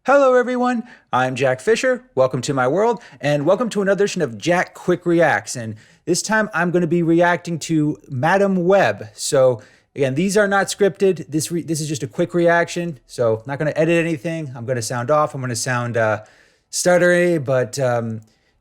Hello, everyone. I'm Jack Fisher. Welcome to my world, and welcome to another edition of Jack Quick Reacts. And this time, I'm going to be reacting to Madam Web. So, again, these are not scripted. This is just a quick reaction. So, not going to edit anything. I'm going to sound off. I'm going to sound stuttery, but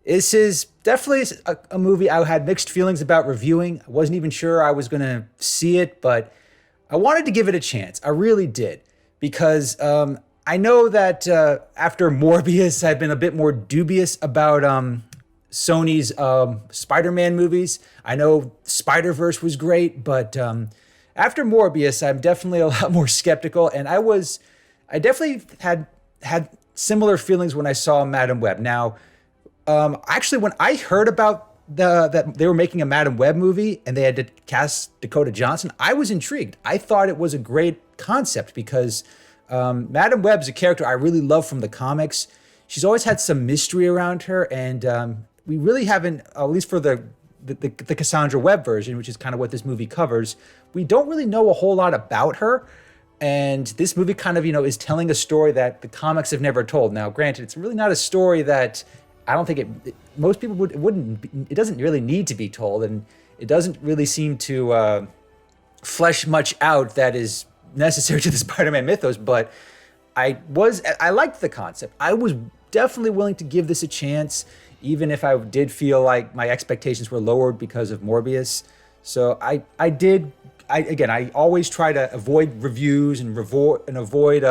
this is definitely a movie I had mixed feelings about reviewing. I wasn't even sure I was going to see it, but I wanted to give it a chance. I really did because I know that after Morbius, I've been a bit more dubious about Sony's Spider-Man movies. I know Spider-Verse was great, but after Morbius, I'm definitely a lot more skeptical. And I definitely had similar feelings when I saw Madam Web. Now, actually, when I heard about that they were making a Madam Web movie and they had to cast Dakota Johnson, I was intrigued. I thought it was a great concept because Madam Web's a character I really love from the comics. She's always had some mystery around her, and we really haven't, at least for the Cassandra Webb version, which is kind of what this movie covers, we don't really know a whole lot about her. And this movie kind of, is telling a story that the comics have never told. Now, granted, it's really not a story that I don't think most people it doesn't really need to be told, and it doesn't really seem to flesh much out that is necessary to the Spider-Man mythos, but I liked the concept. I was definitely willing to give this a chance, even if I did feel like my expectations were lowered because of Morbius. So I always try to avoid reviews and avoid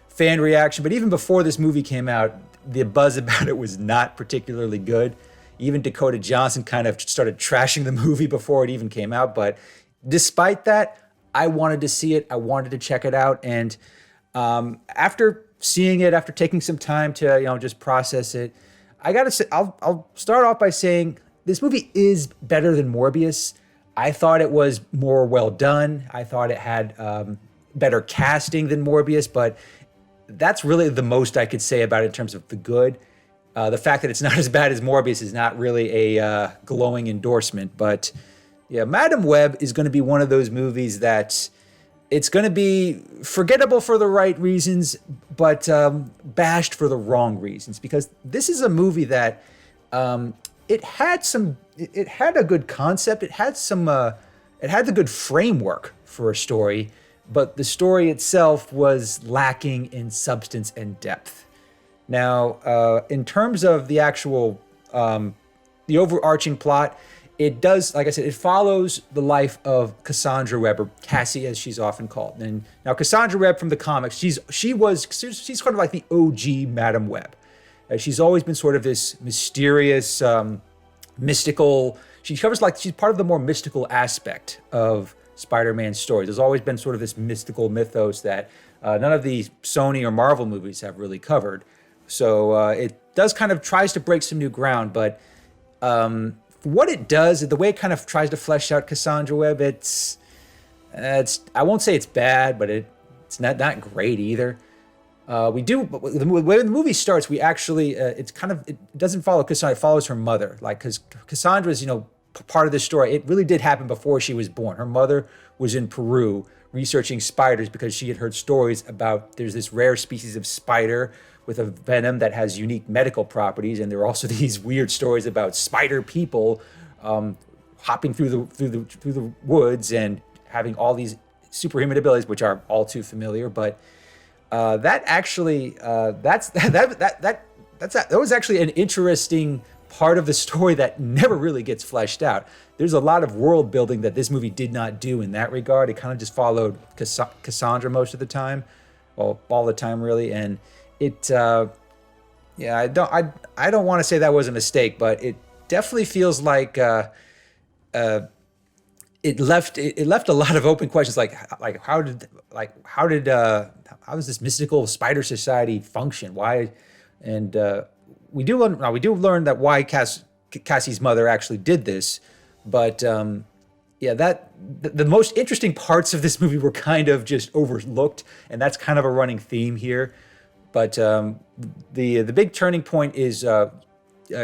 fan reaction. But even before this movie came out, the buzz about it was not particularly good. Even Dakota Johnson kind of started trashing the movie before it even came out. But despite that, I wanted to see it. I wanted to check it out. And after seeing it, after taking some time to just process it, I gotta say, I'll start off by saying this movie is better than Morbius. I thought it was more well done. I thought it had better casting than Morbius, but that's really the most I could say about it in terms of the good. The fact that it's not as bad as Morbius is not really a glowing endorsement, but yeah, Madam Web is going to be one of those movies that it's going to be forgettable for the right reasons, but bashed for the wrong reasons. Because this is a movie that it had a good concept, it had the good framework for a story, but the story itself was lacking in substance and depth. Now, in terms of the actual the overarching plot, it does, like I said, it follows the life of Cassandra Webb, or Cassie as she's often called. And now Cassandra Webb from the comics, she's kind of like the OG Madam Web. She's always been sort of this mysterious, mystical. She's part of the more mystical aspect of Spider-Man's stories. There's always been sort of this mystical mythos that none of the Sony or Marvel movies have really covered. So it does kind of tries to break some new ground, but what it does, the way it kind of tries to flesh out Cassandra Webb, it's I won't say it's bad, but it's not great either. The way the movie starts, we actually it doesn't follow Cassandra, it follows her mother, like, because Cassandra's part of this story. It really did happen before she was born. Her mother was in Peru researching spiders because she had heard stories about there's this rare species of spider with a venom that has unique medical properties, and there are also these weird stories about spider people hopping through the woods and having all these superhuman abilities, which are all too familiar. But that was actually an interesting part of the story that never really gets fleshed out. There's a lot of world building that this movie did not do in that regard. It kind of just followed Cassandra most of the time, well, all the time really, and it, I don't want to say that was a mistake, but it definitely feels like it left a lot of open questions, like how does this mystical spider society function? Why? And we do learn that why Cassie's mother actually did this, but the most interesting parts of this movie were kind of just overlooked, and that's kind of a running theme here. But the big turning point is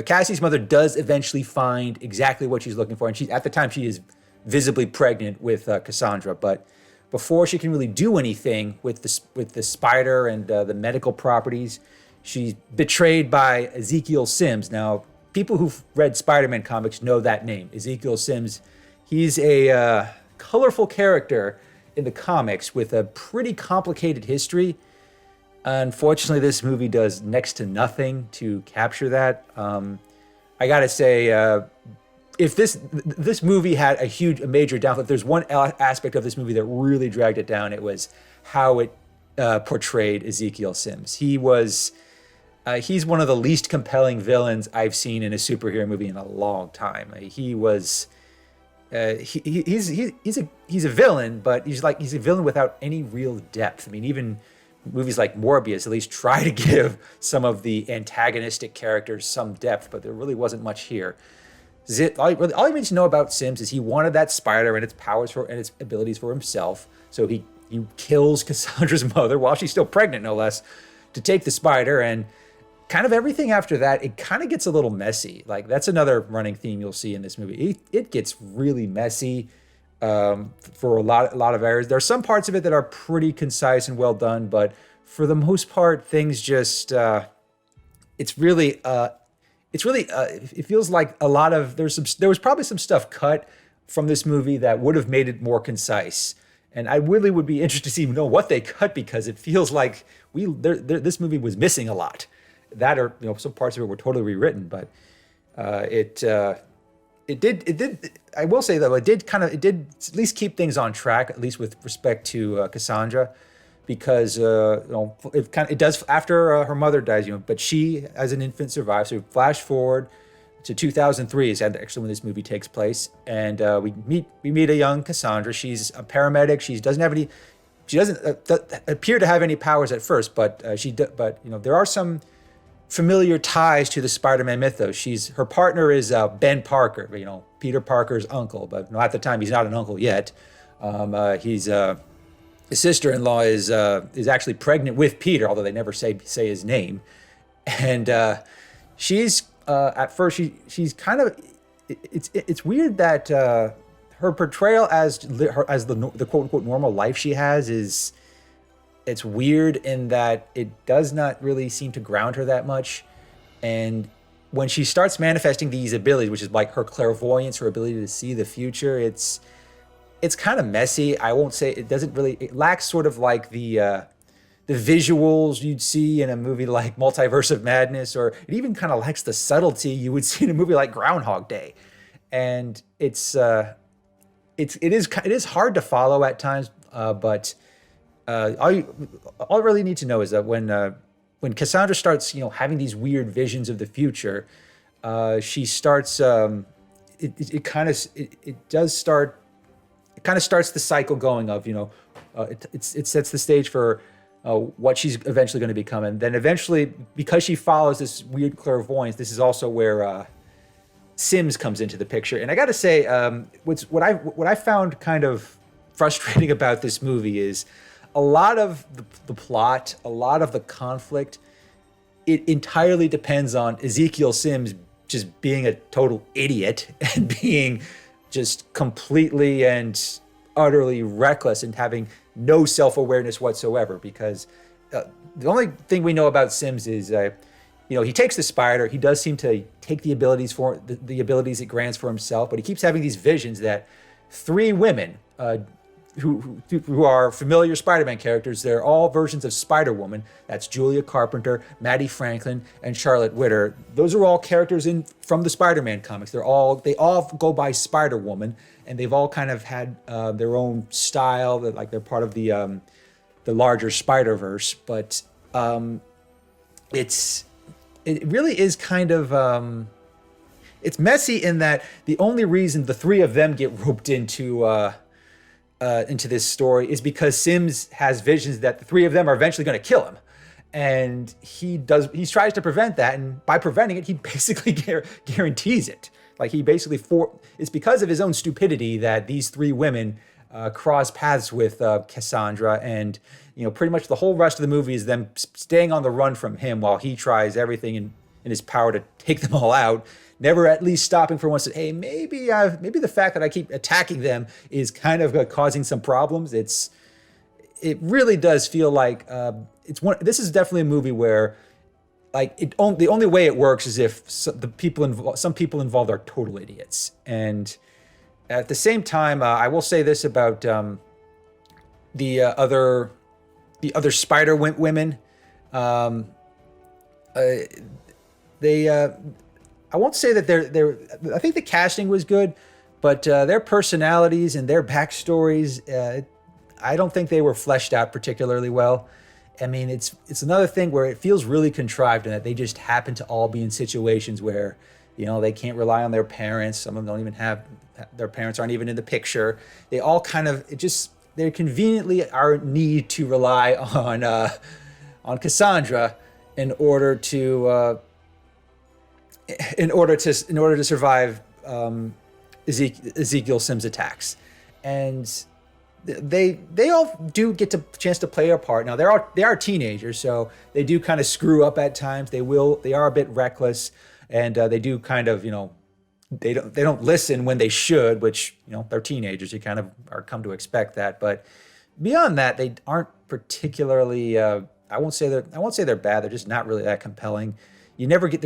Cassie's mother does eventually find exactly what she's looking for, and at the time she is visibly pregnant with Cassandra. But before she can really do anything with the spider and the medical properties, she's betrayed by Ezekiel Sims. Now, people who've read Spider-Man comics know that name, Ezekiel Sims. He's a colorful character in the comics with a pretty complicated history. Unfortunately, this movie does next to nothing to capture that. I gotta say, if this movie had a major downfall, if there's one aspect of this movie that really dragged it down, it was how it portrayed Ezekiel Sims. He's one of the least compelling villains I've seen in a superhero movie in a long time. He's a villain, but he's a villain without any real depth. I mean, even movies like Morbius at least try to give some of the antagonistic characters some depth, but there really wasn't much here. All you need to know about Sims is he wanted that spider and its powers and its abilities for himself. So he kills Cassandra's mother while she's still pregnant, no less, to take the spider. And kind of everything after that, it kind of gets a little messy. Like, that's another running theme you'll see in this movie. It gets really messy for a lot of areas. There are some parts of it that are pretty concise and well done, but for the most part, things just it feels like a lot of there was probably some stuff cut from this movie that would have made it more concise. And I really would be interested to see what they cut, because it feels like this movie was missing a lot. That, or some parts of it were totally rewritten, but it did. I will say though, it did at least keep things on track, at least with respect to Cassandra, because it does after her mother dies, but she as an infant survives. So flash forward to 2003 is actually when this movie takes place, and we meet a young Cassandra. She's a paramedic. She doesn't appear to have any powers at first, but there are some familiar ties to the Spider-Man mythos. Her partner is Ben Parker, Peter Parker's uncle, but at the time he's not an uncle yet. His sister-in-law is actually pregnant with Peter, although they never say his name. And she's at first she's kind of it's weird that her portrayal as the quote unquote normal life she has it's weird in that it does not really seem to ground her that much. And when she starts manifesting these abilities, which is like her clairvoyance, her ability to see the future, it's kind of messy. I won't say it lacks sort of like the visuals you'd see in a movie like Multiverse of Madness, or it even kind of lacks the subtlety you would see in a movie like Groundhog Day. And it is hard to follow at times, but all I really need to know is that when Cassandra starts, having these weird visions of the future, she starts. It kind of starts the cycle going of, it sets the stage for what she's eventually going to become, and then eventually, because she follows this weird clairvoyance, this is also where Sims comes into the picture. And I got to say, what I found kind of frustrating about this movie is a lot of the plot, a lot of the conflict, it entirely depends on Ezekiel Sims just being a total idiot and being just completely and utterly reckless and having no self-awareness whatsoever. Because the only thing we know about Sims is, he takes the spider. He does seem to take the abilities the abilities it grants for himself, but he keeps having these visions that three women, who are familiar Spider-Man characters. They're all versions of Spider-Woman. That's Julia Carpenter, Maddie Franklin, and Charlotte Witter. Those are all characters from the Spider-Man comics. They all go by Spider-Woman, and they've all kind of had their own style. That they're part of the larger Spider-Verse. But it really is kind of it's messy in that the only reason the three of them get roped into this story is because Sims has visions that the three of them are eventually going to kill him, and he tries to prevent that, and by preventing it, he basically guarantees it. Like, he basically it's because of his own stupidity that these three women cross paths with Cassandra, and pretty much the whole rest of the movie is them staying on the run from him while he tries everything in his power to take them all out. Never at least stopping for once. Hey, maybe the fact that I keep attacking them is kind of causing some problems. It's it really does feel like it's one. This is definitely a movie where like the only way it works is if some people involved are total idiots. And at the same time, I will say this about the other spider women. Um, they I won't say that they're I think the casting was good, but their personalities and their backstories, I don't think they were fleshed out particularly well. I mean, it's another thing where it feels really contrived and that they just happen to all be in situations where, they can't rely on their parents. Some of them don't even have, their parents aren't even in the picture. They all kind of, they conveniently are need to rely on Cassandra in order to survive Ezekiel Sims' attacks. And they all do get a chance to play a part. Now they are teenagers, so they do kind of screw up at times. They are a bit reckless, and they do kind of they don't listen when they should, which they're teenagers. You kind of are come to expect that. But beyond that, they aren't particularly. I won't say they're bad. They're just not really that compelling. You never get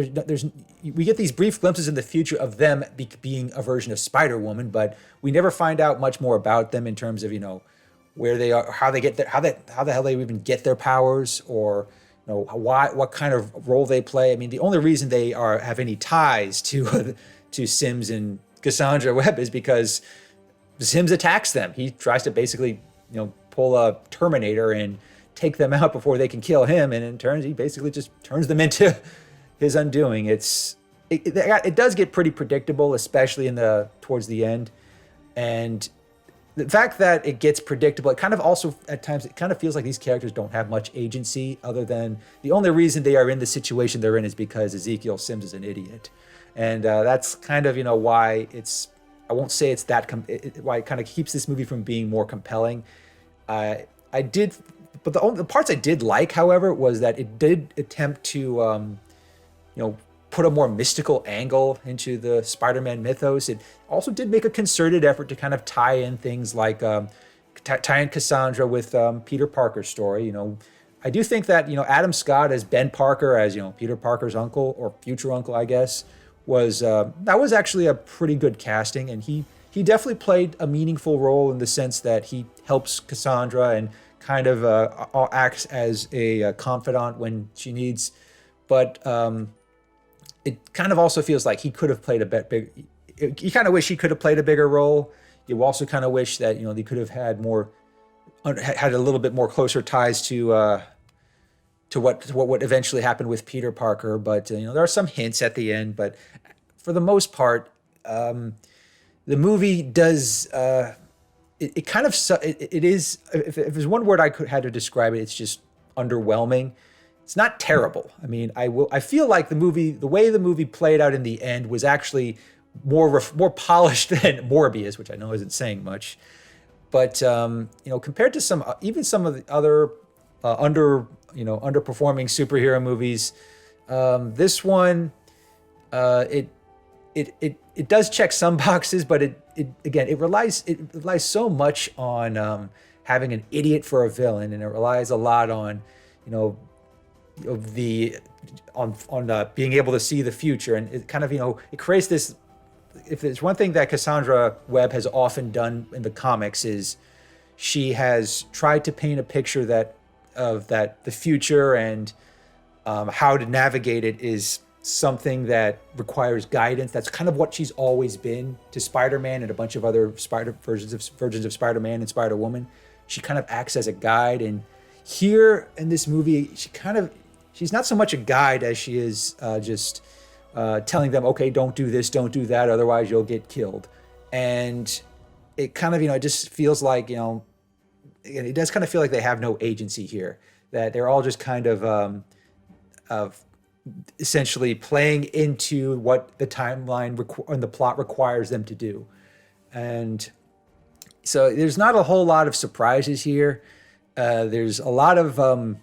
we get these brief glimpses in the future of them being a version of Spider-Woman, but we never find out much more about them in terms of where they are, how they get how the hell they even get their powers, or what kind of role they play. I mean, the only reason they have any ties to Sims and Cassandra Webb is because Sims attacks them. He tries to basically pull a Terminator and take them out before they can kill him, and in turn he basically just turns them into his undoing. It does get pretty predictable, especially towards the end, and the fact that it gets predictable, it kind of also at times it kind of feels like these characters don't have much agency, other than the only reason they are in the situation they're in is because Ezekiel Sims is an idiot, and that's kind of why it's. I won't say it's that why it kind of keeps this movie from being more compelling. I did. But the parts I did like, however, was that it did attempt to, put a more mystical angle into the Spider-Man mythos. It also did make a concerted effort to kind of tie in things like tie in Cassandra with Peter Parker's story. I do think that Adam Scott as Ben Parker, as Peter Parker's uncle or future uncle, I guess, was actually a pretty good casting, and he definitely played a meaningful role in the sense that he helps Cassandra and kind of acts as a confidant when she needs, but it kind of also feels like he could have played a bit big. You kind of wish he could have played a bigger role. You also kind of wish that they could have had a little bit more closer ties to what eventually happened with Peter Parker. But there are some hints at the end. But for the most part, the movie does. It is. If there's one word had to describe it, it's just underwhelming. It's not terrible. I mean, I feel like the way the movie played out in the end was actually more polished than Morbius, which I know isn't saying much. But compared to some of the other underperforming superhero movies, this one it does check some boxes, but it relies so much on having an idiot for a villain, and it relies a lot on being able to see the future, and it kind of it creates this. If there's one thing that Cassandra Webb has often done in the comics, is she has tried to paint a picture that the future and how to navigate it is something that requires guidance. That's kind of what she's always been to Spider-Man and a bunch of other versions of Spider-Man and Spider-Woman. She kind of acts as a guide, and here in this movie, she's not so much a guide as she is just telling them, okay, don't do this, don't do that, otherwise you'll get killed. And it kind of it just feels like it does kind of feel like they have no agency here, that they're all just kind of essentially playing into what the timeline and the plot requires them to do. And so there's not a whole lot of surprises here. There's a lot of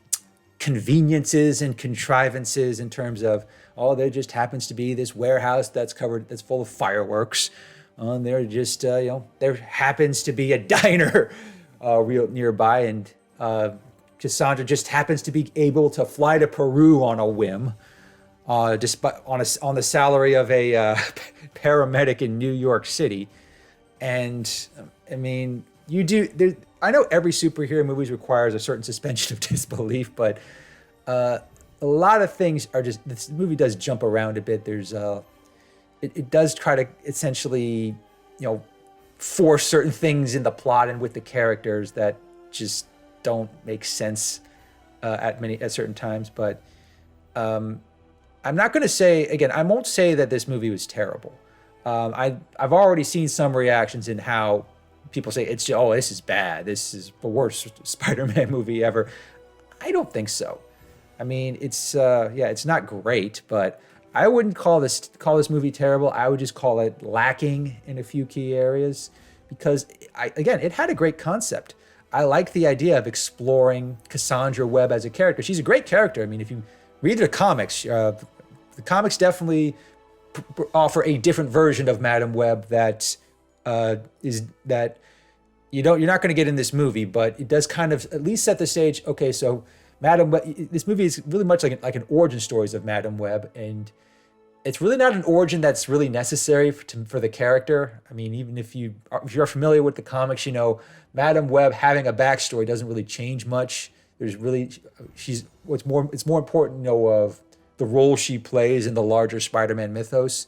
conveniences and contrivances in terms of, there just happens to be this warehouse that's full of fireworks. There just, there happens to be a diner real nearby, and Cassandra just happens to be able to fly to Peru on a whim, despite on the salary of a paramedic in New York City. And I mean, I know every superhero movie requires a certain suspension of disbelief, but a lot of things are just, this movie does jump around a bit. It does try to essentially, force certain things in the plot and with the characters that just don't make sense at certain times. But I'm not going to say, again, I won't say that this movie was terrible. I've already seen some reactions in how people say this is bad. This is the worst Spider-Man movie ever. I don't think so. I mean, it's not great, but I wouldn't call this movie terrible. I would just call it lacking in a few key areas because it had a great concept. I like the idea of exploring Cassandra Webb as a character. She's a great character. I mean, if you read the comics definitely offer a different version of Madam Web that you're not going to get in this movie, but it does kind of at least set the stage. Okay, so Madam Web, this movie is really much like an origin stories of Madam Web, and it's really not an origin that's really necessary for the character. I mean, even if you're familiar with the comics, Madam Web having a backstory doesn't really change much. It's more important of the role she plays in the larger Spider-Man mythos.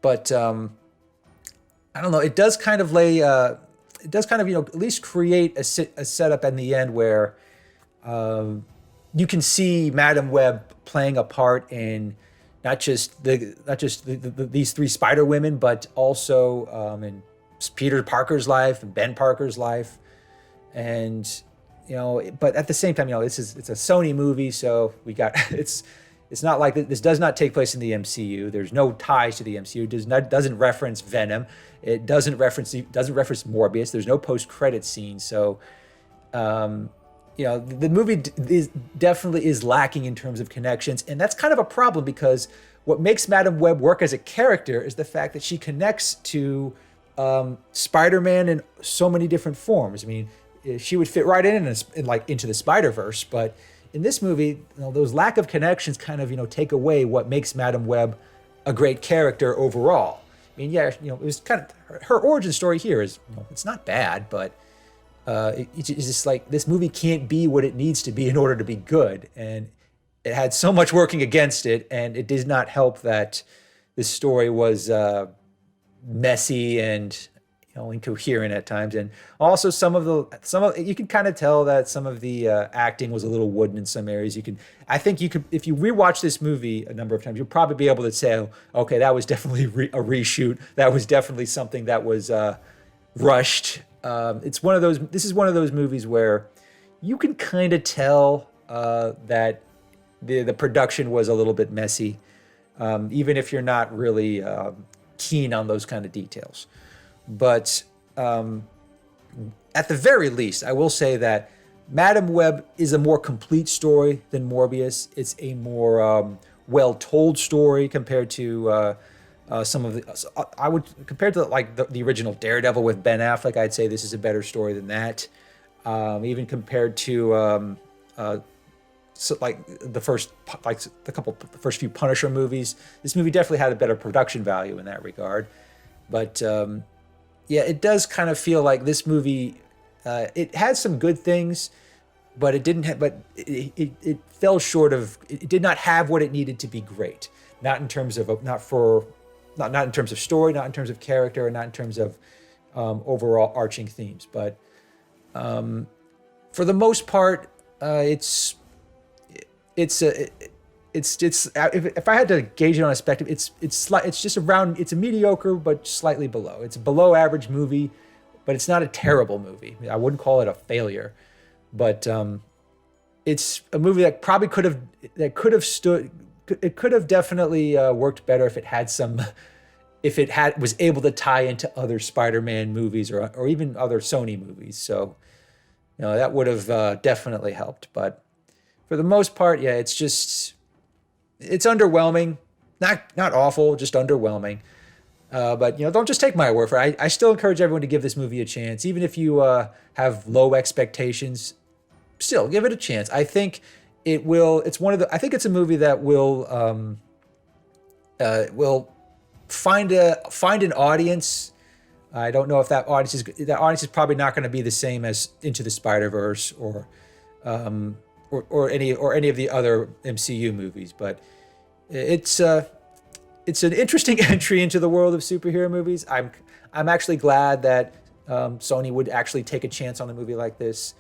But I don't know. It does kind of at least create a setup in the end where you can see Madam Web playing a part in not just these three Spider Women, but also in Peter Parker's life and Ben Parker's life, and but at the same time, it's a Sony movie, so it's not like this does not take place in the MCU. There's no ties to the MCU. It doesn't reference Venom. It doesn't reference Morbius. There's no post-credit scene. So, the movie definitely is lacking in terms of connections, and that's kind of a problem because what makes Madam Web work as a character is the fact that she connects to Spider-Man in so many different forms. I mean, she would fit right in into the Spider-Verse, but in this movie, those lack of connections kind of, take away what makes Madam Web a great character overall. I mean, it was kind of her origin story here is, it's not bad, but it's just like this movie can't be what it needs to be in order to be good. And it had so much working against it, and it did not help that this story was messy and incoherent at times, and also some of you can kind of tell that some of the acting was a little wooden in some areas. I think you could, if you rewatch this movie a number of times, you'll probably be able to say, okay, that was definitely a reshoot. That was definitely something that was rushed. This is one of those movies where you can kind of tell that the production was a little bit messy, even if you're not really keen on those kind of details. But at the very least, I will say that Madam Web is a more complete story than Morbius. It's a more well-told story compared to some of the. Compared to the original Daredevil with Ben Affleck, I'd say this is a better story than that. Even compared to the first few Punisher movies, this movie definitely had a better production value in that regard. But it does kind of feel like this movie. It had some good things, but it didn't. It fell short of. It did not have what it needed to be great. Not in terms of not in terms of story, not in terms of character, and not in terms of overall arching themes. But for the most part, if I had to gauge it on a spectrum, it's a mediocre but slightly below. It's a below average movie, but it's not a terrible movie. I wouldn't call it a failure, but it's a movie that probably could have definitely worked better if it was able to tie into other Spider-Man movies or even other Sony movies. So, that would have definitely helped. But for the most part, it's underwhelming. Not awful, just underwhelming. But don't just take my word for it. I still encourage everyone to give this movie a chance, even if you have low expectations. still give it a chance. I think it will. It's one of the. I think it's a movie that will find an audience. I don't know if that audience is probably not going to be the same as Into the Spider-Verse or any of the other MCU movies, but it's an interesting entry into the world of superhero movies. I'm actually glad that Sony would actually take a chance on a movie like this,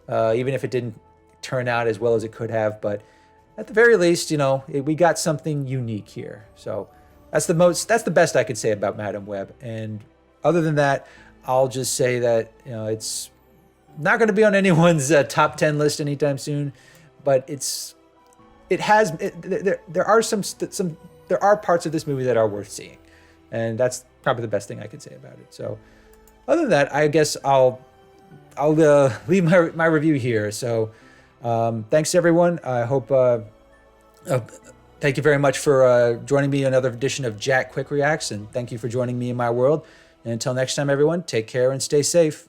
even if it didn't turn out as well as it could have. But at the very least, we got something unique here. So that's the best I could say about Madam Web. And other than that, I'll just say that it's not going to be on anyone's top 10 list anytime soon, but there are parts of this movie that are worth seeing, and that's probably the best thing I could say about it. So other than that, I guess I'll leave my review here. So thanks everyone. I hope thank you very much for joining me in another edition of Jack Quick Reacts, and thank you for joining me in my world. And until next time, everyone, take care and stay safe.